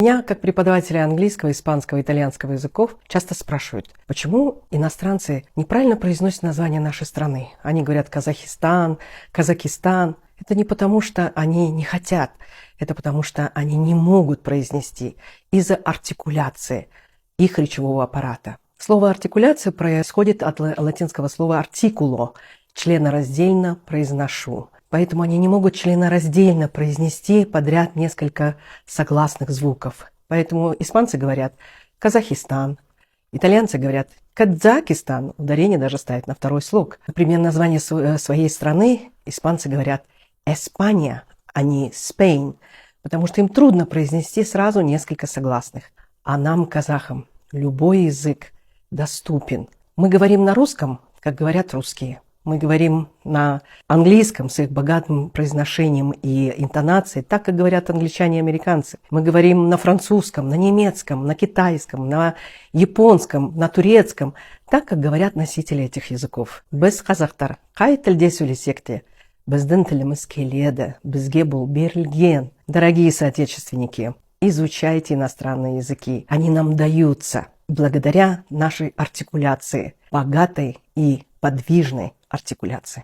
Меня, как преподавателя английского, испанского, итальянского языков, часто спрашивают, почему иностранцы неправильно произносят название нашей страны. Они говорят Казахстан, Казахстан. Это не потому, что они не хотят, это потому, что они не могут произнести из-за артикуляции их речевого аппарата. Слово артикуляция происходит от латинского слова артикуло, членораздельно произношу. Поэтому они не могут членораздельно произнести подряд несколько согласных звуков. Поэтому испанцы говорят Казахстан, итальянцы говорят Казахстан, ударение даже ставят на второй слог. Например, название своей страны испанцы говорят Эспания, а не Spain, потому что им трудно произнести сразу несколько согласных. А нам, казахам, любой язык доступен. Мы говорим на русском, как говорят русские. Мы говорим на английском с их богатым произношением и интонацией, так, как говорят англичане и американцы. Мы говорим на французском, на немецком, на китайском, на японском, на турецком, так, как говорят носители этих языков. Без казахтар, қай тілде сөйлесек, біздің тіліміз келеді, бізге бұл берілген. Дорогие соотечественники, изучайте иностранные языки. Они нам даются благодаря нашей артикуляции, богатой и подвижной артикуляции.